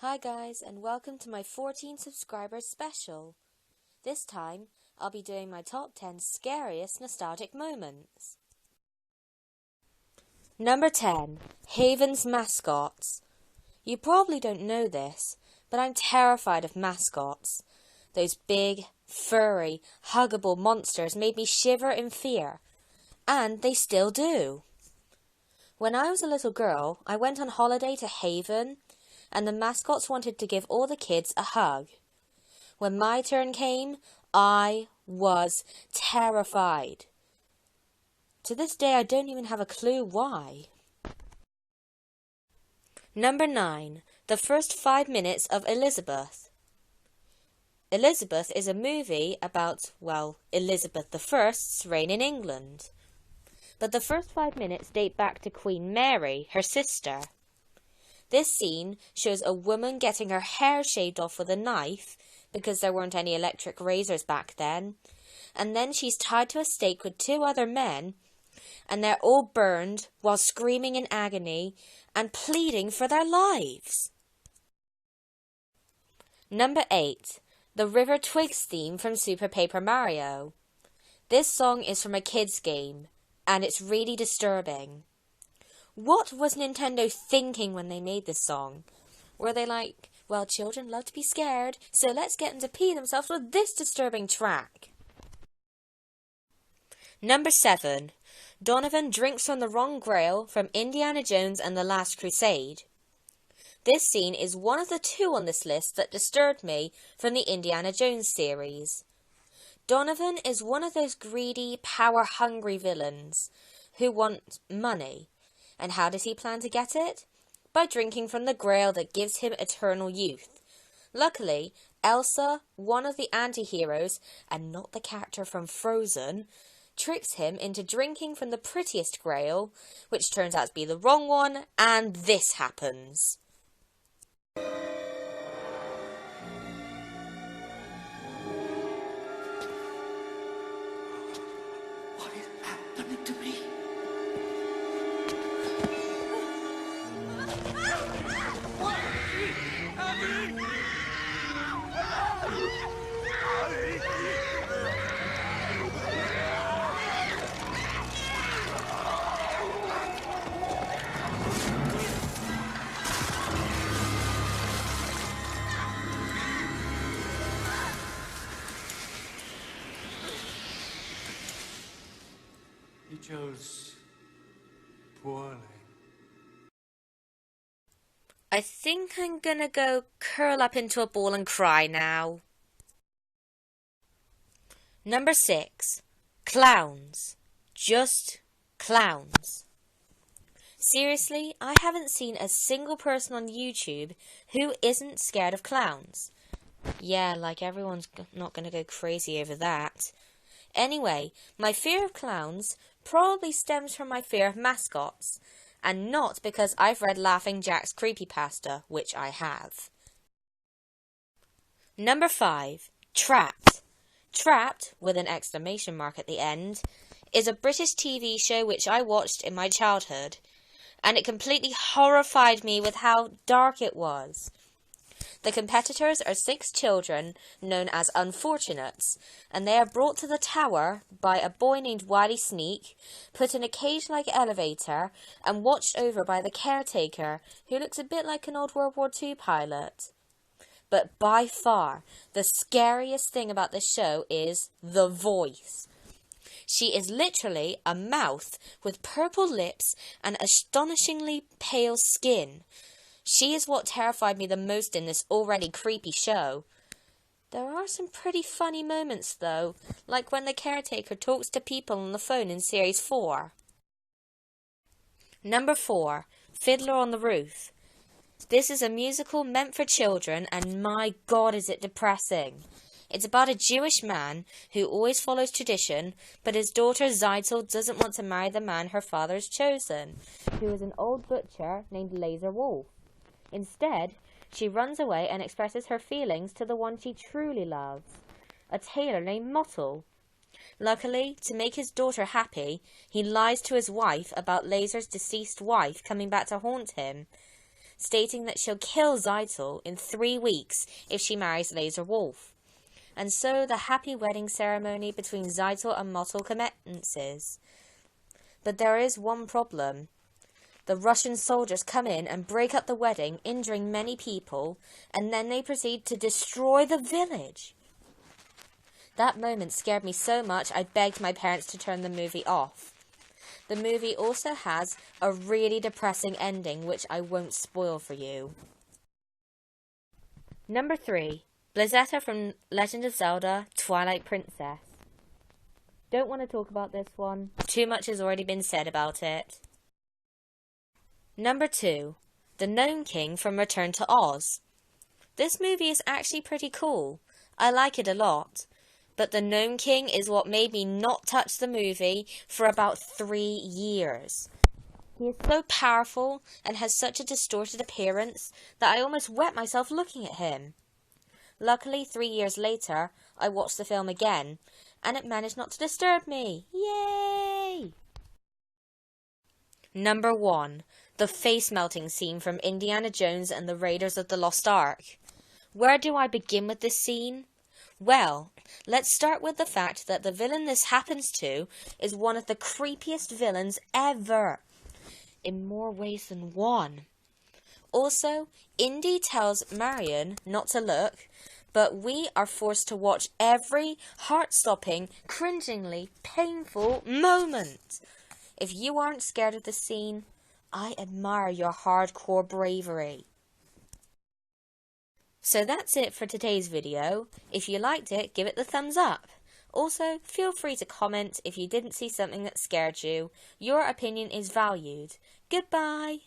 Hi guys, and welcome to my 14 subscribers special. This time, I'll be doing my top 10 scariest nostalgic moments. Number 10. Haven's mascots. You probably don't know this, but I'm terrified of mascots. Those big, furry, huggable monsters made me shiver in fear. And they still do. When I was a little girl, I went on holiday to Haven, and the mascots wanted to give all the kids a hug. When my turn came, I was terrified. To this day, I don't even have a clue why. Number 9. The first 5 minutes of Elizabeth. Elizabeth is a movie about, Elizabeth I's reign in England. But the first 5 minutes date back to Queen Mary, her sister. This scene shows a woman getting her hair shaved off with a knife, because there weren't any electric razors back then, and then she's tied to a stake with 2 other men, and they're all burned while screaming in agony and pleading for their lives. Number 8. The River Twigs theme from Super Paper Mario. This song is from a kid's game, and it's really disturbing. What was Nintendo thinking when they made this song? Were they like, well, children love to be scared, so let's get them to pee themselves with this disturbing track? Number 7. Donovan drinks from the wrong grail from Indiana Jones and the Last Crusade. This scene is one of the 2 on this list that disturbed me from the Indiana Jones series. Donovan is one of those greedy, power-hungry villains who want money. And how does he plan to get it? By drinking from the grail that gives him eternal youth. Luckily, Elsa, one of the anti-heroes, and not the character from Frozen, tricks him into drinking from the prettiest grail, which turns out to be the wrong one, and this happens. What is happening to me? He chose poorly. I think I'm gonna go curl up into a ball and cry now. Number 6. Clowns. Just clowns. Seriously, I haven't seen a single person on YouTube who isn't scared of clowns. Yeah, like everyone's not gonna go crazy over that. Anyway, my fear of clowns probably stems from my fear of mascots, and not because I've read Laughing Jack's creepypasta, which I have. Number 5. Trapped. Trapped, with an exclamation mark at the end, is a British TV show which I watched in my childhood, and it completely horrified me with how dark it was. The competitors are 6 children known as Unfortunates, and they are brought to the tower by a boy named Wiley Sneak, put in a cage-like elevator, and watched over by the caretaker, who looks a bit like an old World War II pilot. But by far, the scariest thing about this show is the voice. She is literally a mouth with purple lips and astonishingly pale skin. She is what terrified me the most in this already creepy show. There are some pretty funny moments though, like when the caretaker talks to people on the phone in Series 4. Number 4. Fiddler on the Roof. This is a musical meant for children, and my God is it depressing. It's about a Jewish man who always follows tradition, but his daughter Zeitzel doesn't want to marry the man her father has chosen, who is an old butcher named Laser Wolf. Instead, she runs away and expresses her feelings to the one she truly loves, a tailor named Mottle. Luckily, to make his daughter happy, he lies to his wife about Laser's deceased wife coming back to haunt him. stating that she'll kill Zytel in 3 weeks if she marries Laser Wolf. And so the happy wedding ceremony between Zytel and Mottel commences. But there is one problem. The Russian soldiers come in and break up the wedding, injuring many people, and then they proceed to destroy the village. That moment scared me so much I begged my parents to turn the movie off. The movie also has a really depressing ending, which I won't spoil for you. Number 3. Blizzetta from Legend of Zelda Twilight Princess. Don't want to talk about this one. Too much has already been said about it. Number 2. The Gnome King from Return to Oz. This movie is actually pretty cool. I like it a lot. But the Gnome King is what made me not touch the movie for about 3 years. He is so powerful and has such a distorted appearance that I almost wet myself looking at him. Luckily, 3 years later, I watched the film again, and it managed not to disturb me. Yay! Number 1. The face-melting scene from Indiana Jones and the Raiders of the Lost Ark. Where do I begin with this scene? Well, let's start with the fact that the villain this happens to is one of the creepiest villains ever, in more ways than one. Also, Indy tells Marion not to look, but we are forced to watch every heart-stopping, cringingly painful moment. If you aren't scared of the scene, I admire your hardcore bravery. So that's it for today's video. If you liked it, give it the thumbs up. Also, feel free to comment if you didn't see something that scared you. Your opinion is valued. Goodbye!